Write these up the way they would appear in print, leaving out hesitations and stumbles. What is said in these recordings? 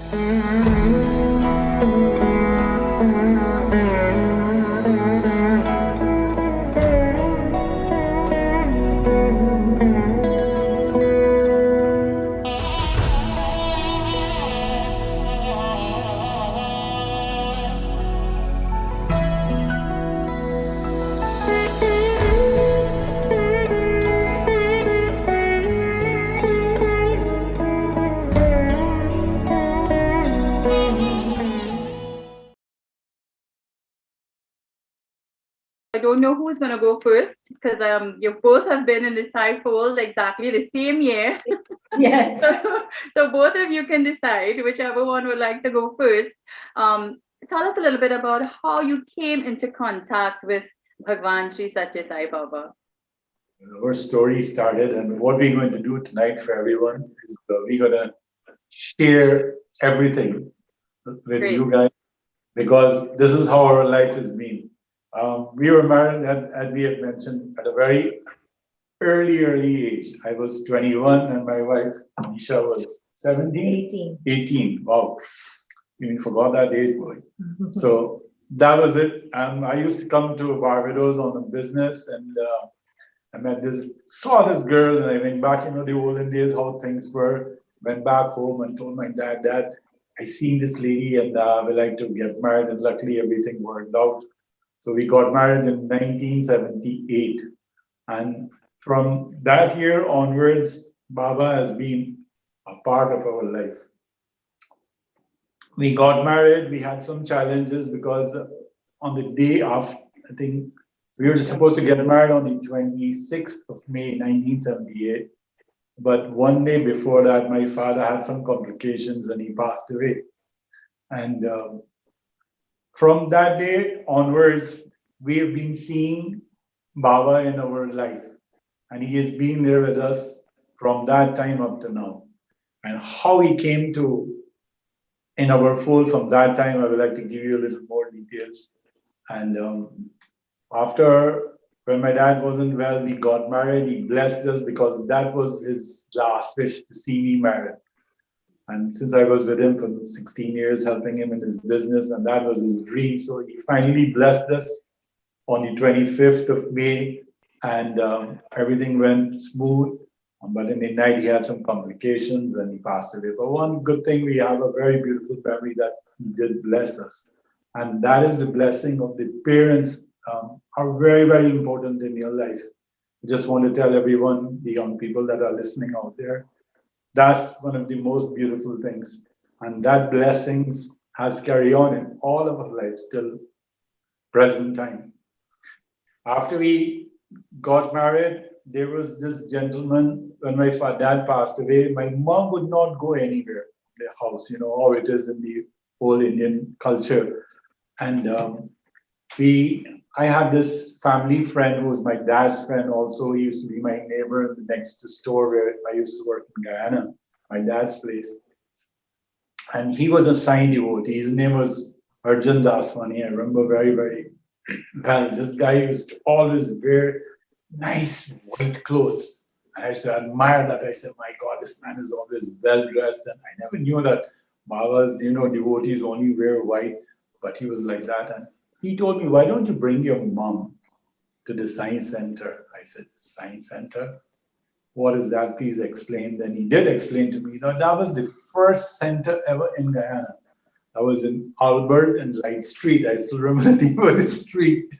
I don't know who's going to go first because you both have been in this household exactly the same year. Yes. So both of you can decide whichever one would like to go first. Um, Tell us a little bit about how you came into contact with Bhagwan Sri Satya Sai Baba. Our story started, and what we're going to do tonight for everyone is we're going to share everything with Great. you guys because this is how our life has been. We were married, as we had mentioned, at a very early age. I was 21 and my wife, Nisha, was 17? 18. Wow. You forgot that age, boy. So that was it. I used to come to Barbados on a business and saw this girl and I went back, the olden days, how things were. Went back home and told my dad, Dad, I seen this lady and I would like to get married. And luckily everything worked out. So we got married in 1978. And from that year onwards, Baba has been a part of our life. We got married, we had some challenges because on the day of, I think we were supposed to get married on the 26th of May, 1978. But one day before that, my father had some complications and he passed away. And from that day onwards, we have been seeing Baba in our life. And he has been there with us from that time up to now. And how he came to in our fold from that time, I would like to give you a little more details. And after, when my dad wasn't well, we got married. He blessed us because that was his last wish to see me married. And since I was with him for 16 years, helping him in his business, and that was his dream. So he finally blessed us on the 25th of May, and everything went smooth. But in the night, he had some complications and he passed away. But one good thing, we have a very beautiful memory that he did bless us. And that is the blessing of the parents are very, very important in your life. I just want to tell everyone, the young people that are listening out there, that's one of the most beautiful things. And that blessings has carried on in all of our lives till present time. After we got married, there was this gentleman, when my dad passed away, my mom would not go anywhere, the house, how it is in the whole Indian culture. And I had this family friend who was my dad's friend also. He used to be my neighbor in the next store where I used to work in Guyana, my dad's place. And he was a signed devotee. His name was Arjun Daswani. I remember very, very well. This guy used to always wear nice white clothes. And I used to admire that. I said, my God, this man is always well dressed. And I never knew that Baba's, devotees only wear white, but he was like that. And he told me, why don't you bring your mom to the science center? I said, science center? What is that? Please explain. Then he did explain to me. That was the first center ever in Guyana. I was in Albert and Light Street. I still remember the name of the street.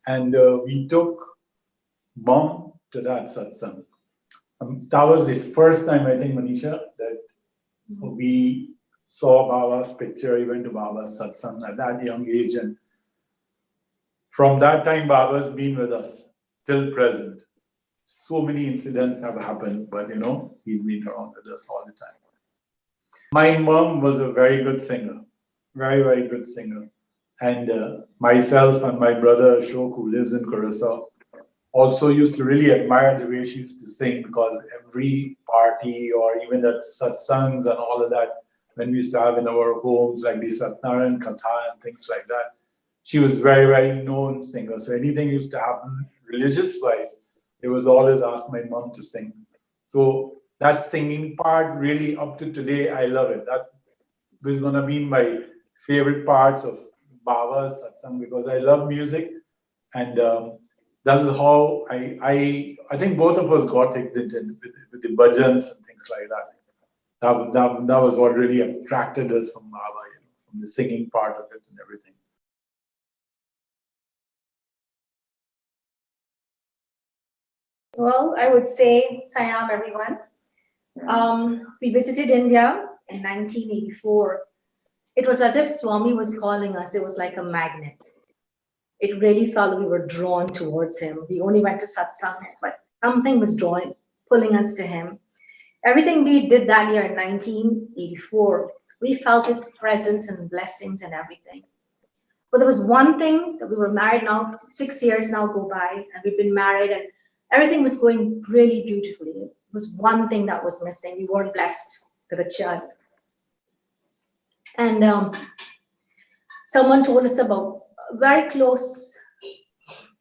And we took Mom to that satsang. That was the first time, I think, Manisha, that we saw Baba's picture. We went to Baba's satsang at that young age. And from that time, Baba's been with us till present. So many incidents have happened, but he's been around with us all the time. My mom was a very good singer, very, very good singer. And myself and my brother Ashok, who lives in Curacao, also used to really admire the way she used to sing, because every party or even at satsangs and all of that, when we used to have in our homes, like the Satnarayan Katha and things like that, she was very, very known singer. So anything used to happen religious-wise, it was always asked my mom to sing. So that singing part, really up to today, I love it. was gonna be my favorite parts of Baba's satsang because I love music, and that is how I think both of us got into with the bhajans and things like that. That was what really attracted us from Baba, from the singing part of it and everything. Well, I would say, Siam, everyone. We visited India in 1984. It was as if Swami was calling us. It was like a magnet. It really felt we were drawn towards him. We only went to satsangs, but something was pulling us to him. Everything we did that year in 1984, we felt his presence and blessings and everything. But there was one thing that we were married now, 6 years now go by, and we've been married, and everything was going really beautifully. It was one thing that was missing. We weren't blessed with a child. And someone told us about a very close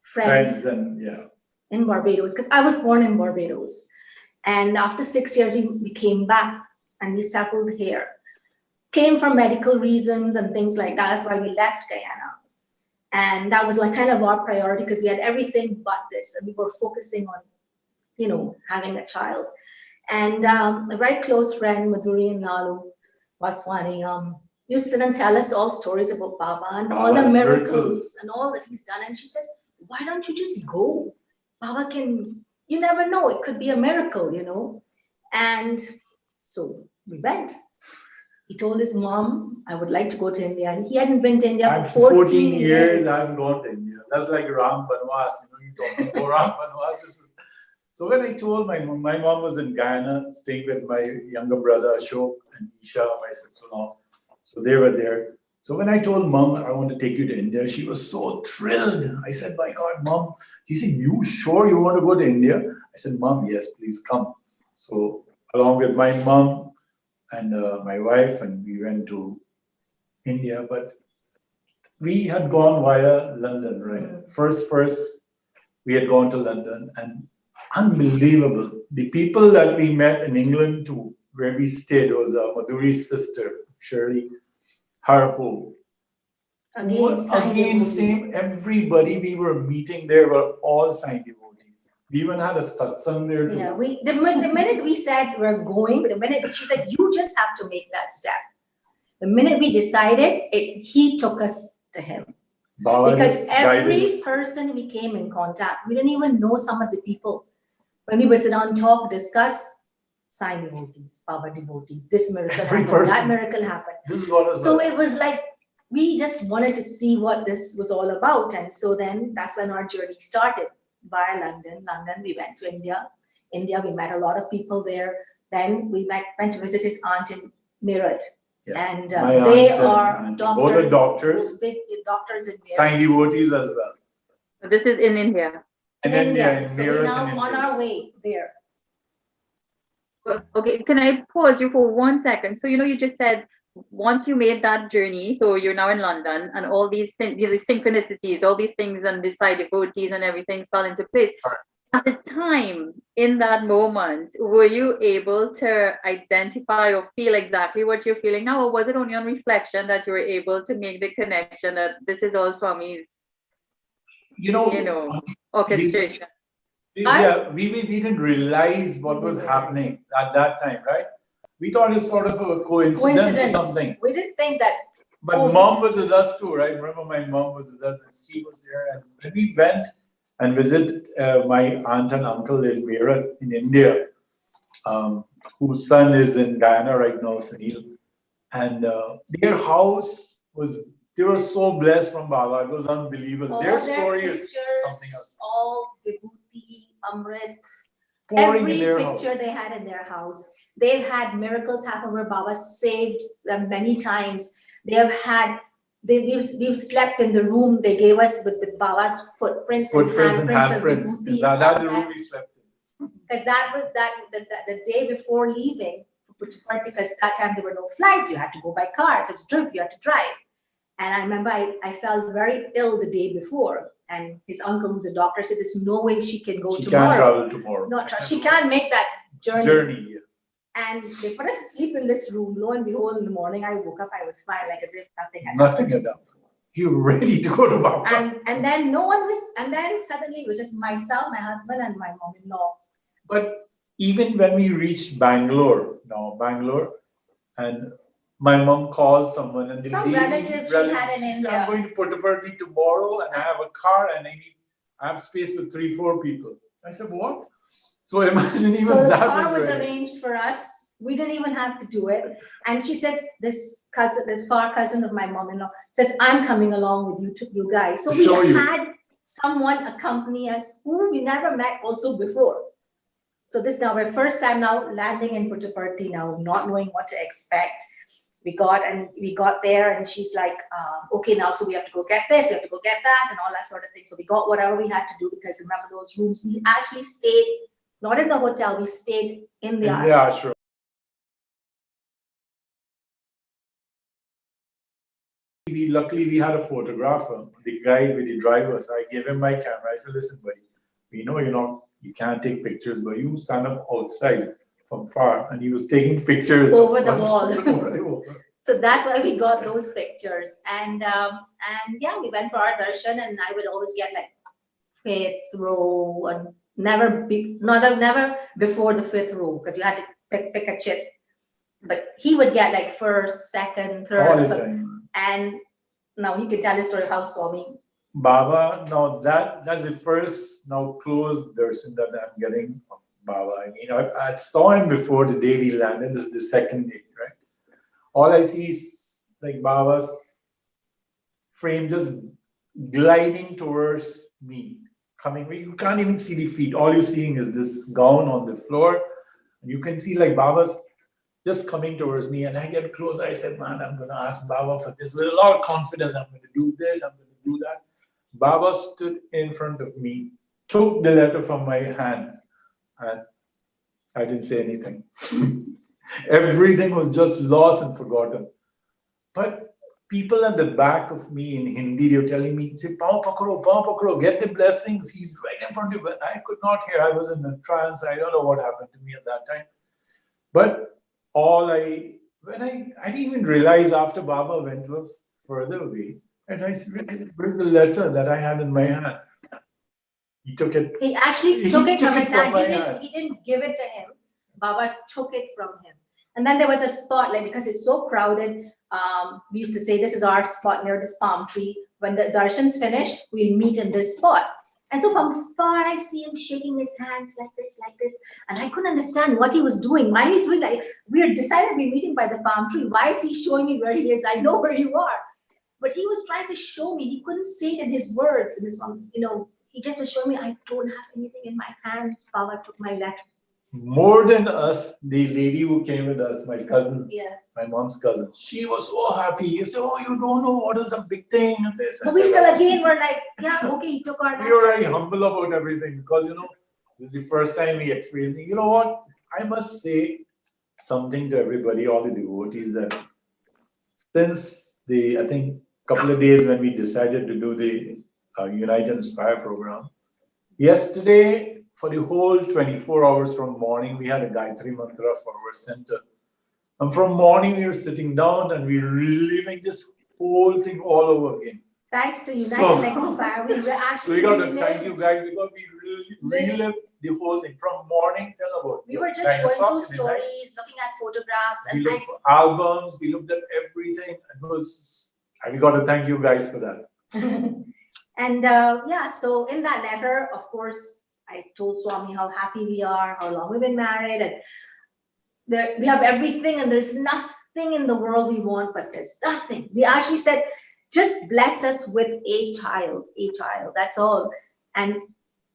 friend Friends and yeah. in Barbados, because I was born in Barbados. And after 6 years, we came back and we settled here. Came for medical reasons and things like that. That's why we left Guyana. And that was kind of our priority because we had everything but this. And we were focusing on, having a child. And a very close friend, Madhuri and Lalu Vaswani, used to sit and tell us all stories about Baba and all the miracles and all that he's done. And she says, why don't you just go? Baba you never know, it could be a miracle, And so we went. He told his mom, I would like to go to India. And he hadn't been to India for 14 years. I haven't gone to India. That's like Ram Banwas. You talking about Ram Banwas. So when I told my mom was in Guyana, staying with my younger brother Ashok and Isha, my sister-in-law. So they were there. So when I told mom, I want to take you to India, she was so thrilled. I said, my God, mom. She said, you sure you want to go to India? I said, mom, yes, please come. So along with my mom and my wife, and we went to India, but we had gone via London, right? First, we had gone to London, and unbelievable. The people that we met in England too, where we stayed, was Madhuri's sister, Shirley, her home. Again, same, everybody we were meeting there were all Sai devotees. We even had a satsang there too. Yeah, the minute we said we're going, the minute she said, you just have to make that step. The minute we decided, he took us to him. Baba because every person we came in contact, we didn't even know some of the people. When we would sit down, talk, discuss, Sai devotees, Baba devotees, this miracle happened, that miracle happened. So it was like, we just wanted to see what this was all about. And so then that's when our journey started. Via London, we went to India. We met a lot of people there. Then we went to visit his aunt in Meerut. Yeah. And they are both doctors. Big doctors in Meerut. Sai devotees as well. So this is in India. In India. So we're now on our way there. Okay, can I pause you for 1 second? So, you just said once you made that journey, so you're now in London, and all these synchronicities, all these things, and the Sai devotees and everything fell into place. Right. At the time, in that moment, were you able to identify or feel exactly what you're feeling now, or was it only on reflection that you were able to make the connection that this is all Swami's, orchestration? We didn't realize what was happening at that time, right? We thought it's sort of a coincidence or something. We didn't think that. But mom was with us too, right? Remember, my mom was with us, and she was there. And when we went and visited my aunt and uncle in Meerut in India, whose son is in Guyana right now, Sunil, and their house they were so blessed from Baba. It was unbelievable. Their story is something else. All Vibhuti, Amrit, Pouring every picture they had in their house. They've had miracles happen where Baba saved them many times. We've slept in the room they gave us with Baba's footprints and handprints. That's the room we slept in. Because that was the day before leaving for Puttaparthi, because that time there were no flights. You had to go by car. So you had to drive. And I remember I felt very ill the day before. And his uncle, who's a doctor, said there's no way she can go tomorrow. She can't travel tomorrorow. She can't make that journey. Yeah. And they put us to sleep in this room. Lo and behold, in the morning, I woke up, I was fine, like as if nothing had Nothing happened. had happened. You're ready to go to Baba. And then no one was, and then suddenly it was just myself, my husband, and my mom-in-law. But even when we reached Bangalore, and my mom called someone and Some relative she had in said, India. I'm going to Puttaparthi tomorrow and I have a car and I have space for 3-4 people. I said, what? So imagine even so the that car was ready. arranged for us. We didn't even have to do it. And she says, this far cousin of my mom-in-law says, I'm coming along with you guys. So we had someone accompany us who we never met also before. So this now our first time now landing in Puttaparthi now, not knowing what to expect. We got there and she's like, okay, now so we have to go get this, we have to go get that, and all that sort of thing. So we got whatever we had to do, because remember those rooms, we actually stayed not in the hotel, we stayed in the ashram. Luckily, we had a photographer, the guy with the driver. So I gave him my camera. I said, listen, buddy, we know you can't take pictures, but you stand up outside from far. And he was taking pictures over the wall. Over the wall. So that's why we got those pictures. And yeah, we went for our darshan, and I would always get like 5th row, and never before the 5th row, because you had to pick a chit. But he would get like 1st, 2nd, 3rd. All the time. And now he can tell his story how Swami. Baba, now that's the first now closed darshan that I'm getting of Baba. I mean, I saw him before the day we landed. This is the second day, right? All I see is like Baba's frame just gliding towards me, coming. You can't even see the feet. All you're seeing is this gown on the floor. And you can see like Baba's just coming towards me, and I get closer. I said, man, I'm going to ask Baba for this with a lot of confidence. I'm going to do this, I'm going to do that. Baba stood in front of me, took the letter from my hand, and I didn't say anything. Everything was just lost and forgotten. But people at the back of me in Hindi, they were telling me, say, Pao pakro, get the blessings. He's right in front of you. But I could not hear. I was in a trance. I don't know what happened to me at that time. But I didn't even realize after Baba went further away, and I said, where's the letter that I had in my hand? He took it. He actually took it from his hand. He didn't give it to him. Baba took it from him. And then there was a spot, like, because it's so crowded, we used to say this is our spot near this palm tree. When the darshan's finished, we'll meet in this spot. And so from far, I see him shaking his hands like this. And I couldn't understand what he was doing. Why he's doing like, we had decided we're meeting by the palm tree. Why is he showing me where he is? I know where you are. But he was trying to show me. He couldn't say it in his words. In his, he just was showing me, I don't have anything in my hand. Baba took my letter. More than us, the lady who came with us, my cousin, yeah, my mom's cousin, she was so happy. You say, oh, you don't know what is a big thing and this. But we still again were like, yeah, okay, he took our letter. We were very humble about everything because, this is the first time we experienced it. You know what? I must say something to everybody, all the devotees, that since I think, couple of days when we decided to do the Unite and Inspire program, yesterday, for the whole 24 hours from morning, we had a Gayatri Mantra for our center. And from morning, we were sitting down and we were reliving this whole thing all over again. Thanks to Unite and Inspire, we were actually. So we got to thank you guys because we really relived the whole thing from morning till about. We were just going through stories, looking at photographs, and we looked for albums, we looked at everything. We got to thank you guys for that. And yeah, so in that letter, of course, I told Swami how happy we are, how long we've been married, and we have everything, and there's nothing in the world we want, but there's nothing. We actually said, just bless us with a child, that's all. And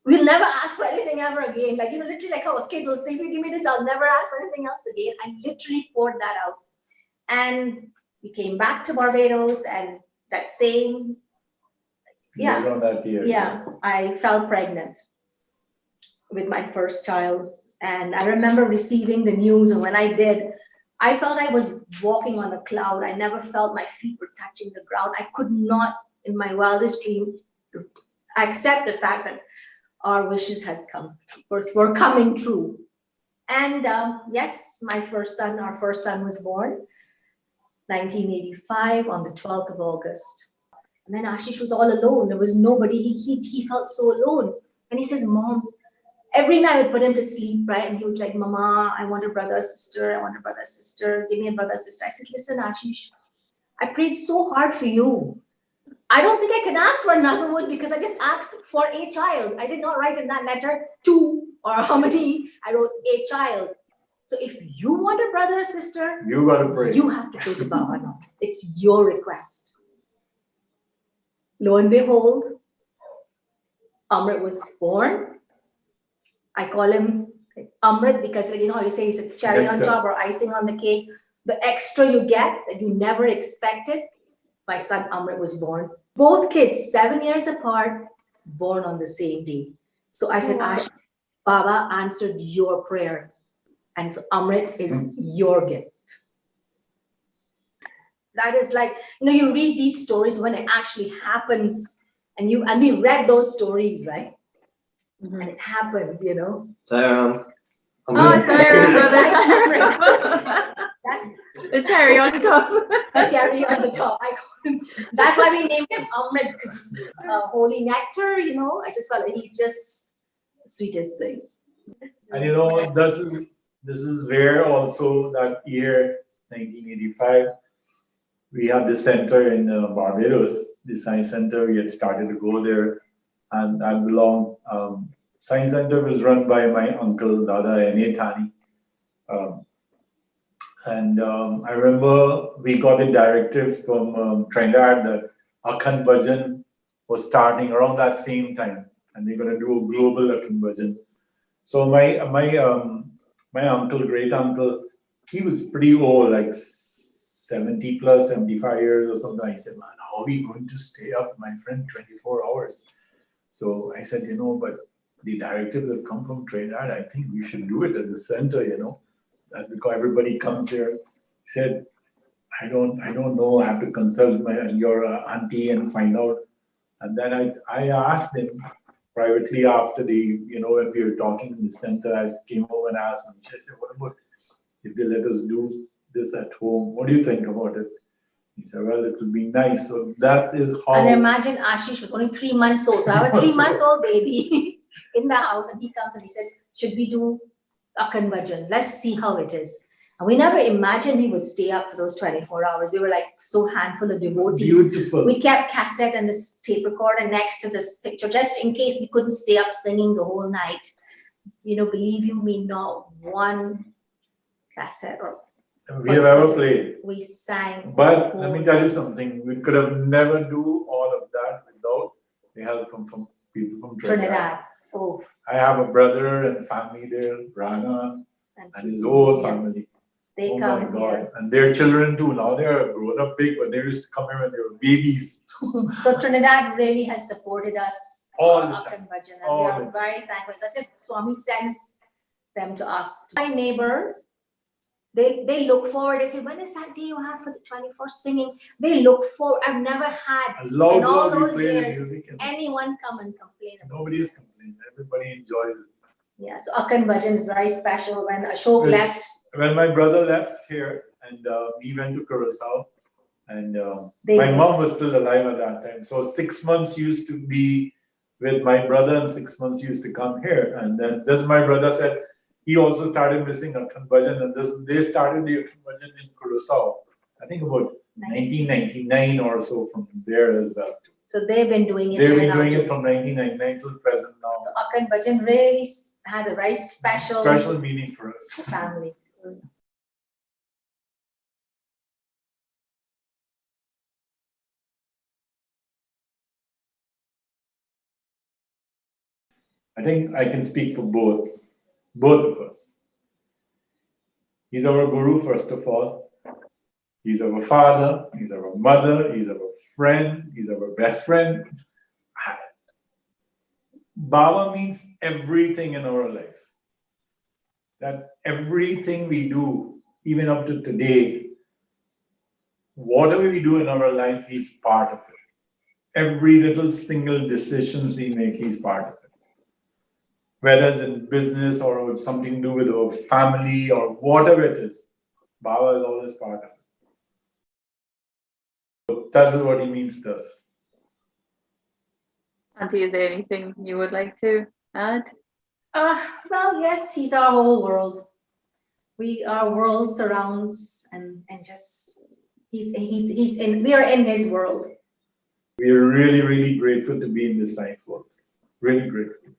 we'll never ask for anything ever again. Like, literally like how a kid will say, if you give me this, I'll never ask for anything else again. I literally poured that out. And we came back to Barbados, and that same, I fell pregnant with my first child. And I remember receiving the news, and when I did, I felt I was walking on a cloud. I never felt my feet were touching the ground. I could not, in my wildest dream, accept the fact that our wishes had were coming true. And yes, our first son was born 1985 on the 12th of August. And then Ashish was all alone. There was nobody. He felt so alone. And he says, Mom, every night I would put him to sleep, right? And he would like, Mama, I want a brother or sister. I want a brother or sister. Give me a brother or sister. I said, listen, Ashish, I prayed so hard for you. I don't think I can ask for another one because I just asked for a child. I did not write in that letter two or how many. I wrote a child. So if you want a brother or sister, You got to pray. you have to pray to Baba now. It's your request. Lo and behold, Amrit was born. I call him Amrit because, you know, you say he's a cherry on top or icing on the cake. The extra you get that you never expected. My son Amrit was born. Both kids, 7 years apart, born on the same day. So I said, Ash, Baba answered your prayer. And so Amrit is your gift. That is like, you know, you read these stories when it actually happens, and we read those stories, right? Mhm. And it happened, you know. So, Oh, sorry, brother. That's The cherry on top. the cherry on the top. That's why we named him Amrit, because he's holy nectar, you know. I just felt like he's just the sweetest thing. And you know, this is where also that year, 1985, we had the center in Barbados, the science center. We had started to go there, and I belong. Science center was run by my uncle Dada N.A. Thani. I remember we got the directives from Trinidad that Akhand Bhajan was starting around that same time, and they're going to do a global Akhand Bhajan. So my uncle, great uncle, he was pretty old, like 70 plus, 75 years or something. I said, man, how are we going to stay up, my friend, 24 hours? So I said, you know, but the directives have come from Trinidad. I think we should do it at the center, you know. That because everybody comes here. He said, I don't know. I have to consult your auntie and find out. And then I asked him privately after when we were talking in the center. I came over and asked him. I said, what about if they let us do this at home? What do you think about it? He said, well, it will be nice. So that is how. And imagine Ashish was only 3 months old. So I have a 3-month-old baby in the house, and he comes and he says, should we do Akhand Bhajan? Let's see how it is. And we never imagined we would stay up for those 24 hours. We were like so handful of devotees. Beautiful. We kept cassette and this tape recorder next to this picture, just in case we couldn't stay up singing the whole night. You know, believe you me, not one cassette or we have ever played. we sang. But let me tell you something. We could have never do all of that without the help from people from Trinidad. Oh. I have a brother and family there, Rana, and his whole family. They oh come my God. here. And their children too. Now they're grown up big, but they used to come here when they were babies. So Trinidad really has supported us all the time. Bhajan, and we are very thankful. As I said, Swami sends them to us. My neighbors, they look forward. They say, when is that day you have for the 24 singing? They look forward. I've never had in all those years anyone come and complain about Nobody is complaining. Everybody enjoys it. Yeah, so Akhand Bhajan is very special. When Ashok left. When my brother left here and we went to Curacao, and my mom was still alive at that time. So 6 months used to be with my brother and 6 months used to come here. And then this my brother said he also started missing Akhand Bhajan, and they started the Akhand Bhajan in Curacao. I think about 1999 or so from there as well. So they've been doing it. They've been doing it from 1999 till present now. So Akhand Bhajan really has a very special meaning for us. Family. I think I can speak for both of us. He's our guru, first of all. He's our father, he's our mother, he's our friend, he's our best friend. Baba means everything in our lives. That everything we do, even up to today, whatever we do in our life, he's part of it. Every little single decisions we make, he's part of it. whether it's in business or something to do with our family or whatever it is. Baba is always part of it. So that's what he means to us. Auntie, is there anything you would like to add? Well, yes, he's our whole world. Our world surrounds and just he's in. We are in his world. We are really, really grateful to be in this life world. Really grateful.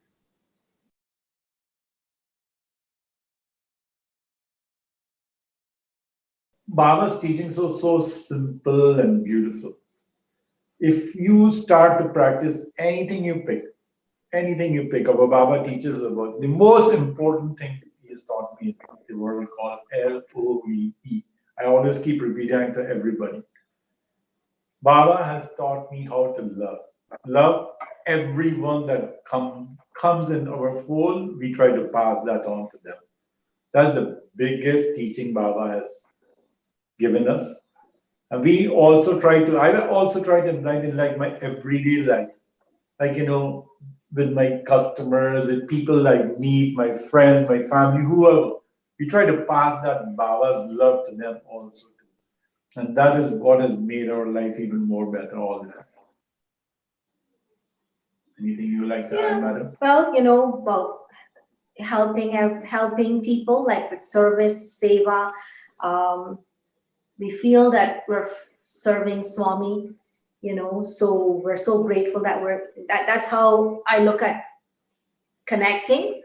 Baba's teachings are so simple and beautiful. If you start to practice anything you pick up, Baba teaches about the most important thing he has taught me is the word called LOVE. I always keep repeating to everybody. Baba has taught me how to love. Love everyone that comes in our fold, we try to pass that on to them. That's the biggest teaching Baba has given us. And I also try to apply in like my everyday life. Like, with my customers, with people I meet, my friends, my family, whoever. We try to pass that Baba's love to them also. And that is what has made our life even more better all the time. Anything you like to add, madam? Well, about helping people, like with service, seva. We feel that we're serving Swami, so we're so grateful that that's how I look at connecting.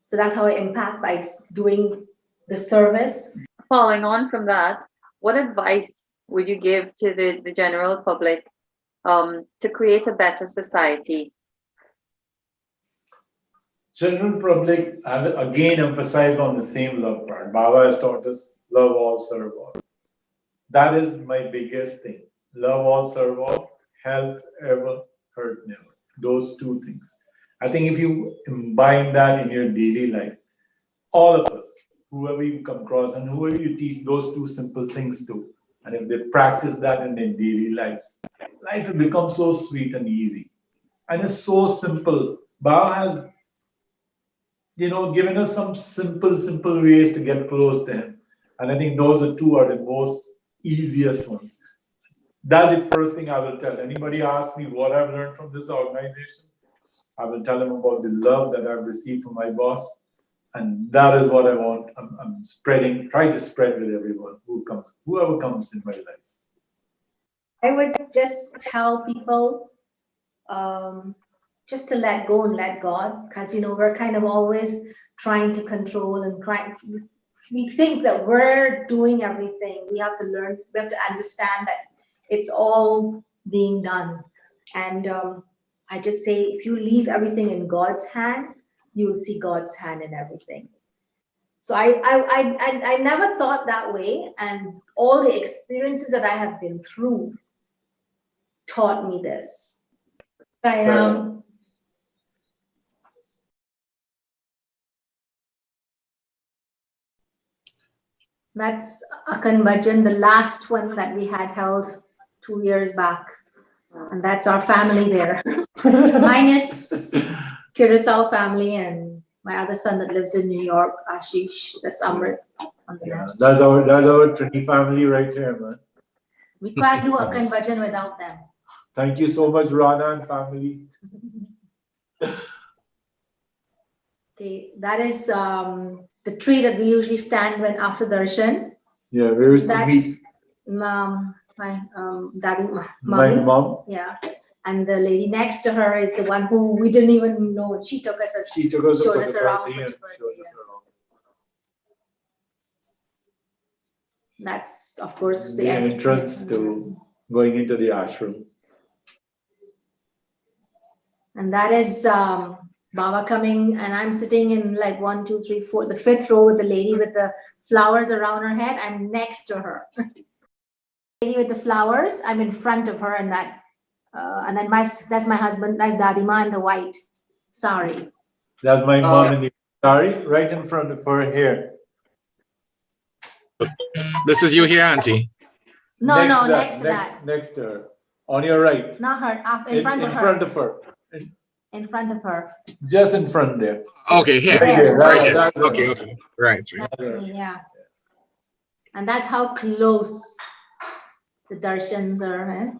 So that's how I impact by doing the service. Following on from that, what advice would you give to the general public to create a better society? General public, I will again emphasize on the same love part. Baba has taught us love all, serve all. That is my biggest thing. Love all, serve all, help ever, hurt never. Those two things. I think if you combine that in your daily life, all of us, whoever you come across and whoever you teach those two simple things to, and if they practice that in their daily lives, life will become so sweet and easy. And it's so simple. Baba has, given us some simple ways to get close to him. And I think those two are the most easiest ones. That's the first thing I will tell. Anybody ask me what I've learned from this organization, I will tell them about the love that I've received from my boss. And that is what I want. I'm trying to spread with everyone whoever comes in my life. I would just tell people just to let go and let God, because we're kind of always trying to control and we think that we're doing everything. We have to learn, we have to understand that it's all being done. And I just say, if you leave everything in God's hand, you will see God's hand in everything. So I never thought that way, and all the experiences that I have been through taught me this. That's Akan Bhajan, the last one that we had held 2 years back. And that's our family there. Mine is Curacao family, and my other son that lives in New York, Ashish, that's Amrit on the left. That's our Trini family right here, man. We can't do Akan Bhajan without them. Thank you so much, Rana and family. Okay, that is the tree that we usually stand when after darshan. Yeah, where is the meet? My daddy, My mommy. mom. Yeah, and the lady next to her is the one who we didn't even know. She took us. Showed us around. That's of course the entrance to going into the ashram. And that is Baba coming, and I'm sitting in like 1, 2, 3, 4, the 5th row with the lady with the flowers around her head. I'm next to her. Lady with the flowers, I'm in front of her, and and then that's my husband, that's Dadima in the white sari. That's my mom in the sari, right in front of her here. This is you here, Auntie. No, next to that. Next to her. On your right. Not her, in front of her. In front of her. in front of her. Just in front there. Okay, here. Right there, Right right, here. that's it. Okay, okay. Right. That's me, yeah. And that's how close the darshans are. Eh?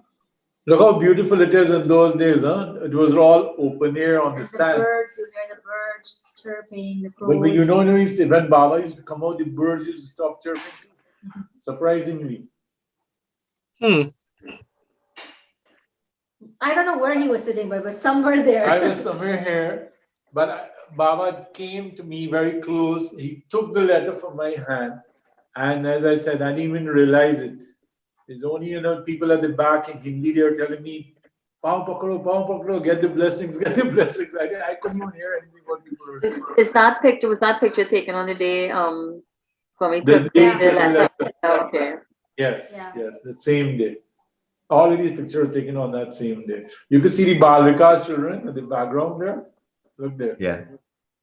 Look how beautiful it is in those days, huh? It was all open air on the There's the sand. birds, you hear the birds just chirping, the crows. But when you know, when Baba used to come out, the birds used to stop chirping. Surprisingly. Hmm. I don't know where he was sitting, but it was somewhere there. I was somewhere here, but Baba came to me very close. He took the letter from my hand. And as I said, I didn't even realize it. It's only, people at the back in Hindi, they were telling me, "Pav pakro, get the blessings, get the blessings." I couldn't even hear anything what people were saying. Was that picture taken on the day Swami The took day the the letter? letter. Okay. Yes, Yeah. yes, the same day. All of these pictures were taken on that same day. You could see the Bal Vikas children in the background there. Look there. Yeah,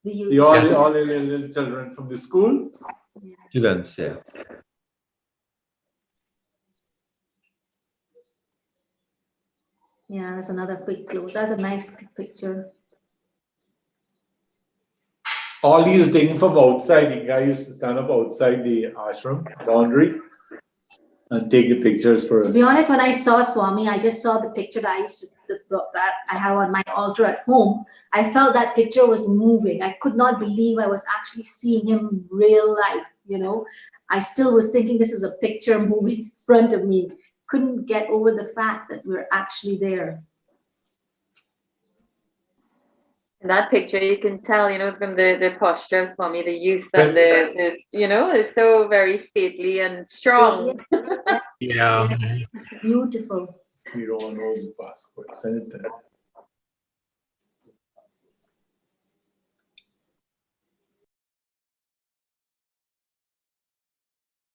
See all Yes. the little children from the school. students, yeah. Yeah, that's another quick close. That's a nice picture. All these are taken from outside. The guy used to stand up outside the ashram boundary and take the pictures for us. To be honest, when I saw Swami, I just saw the picture that I used to, that I have on my altar at home. I felt that picture was moving. I could not believe I was actually seeing him in real life. I still was thinking this is a picture moving in front of me. Couldn't get over the fact that we're actually there. In that picture, you can tell, from the posture of Swami, the youth and is so very stately and strong. Yeah. Beautiful. You don't know the passport. Send it to him.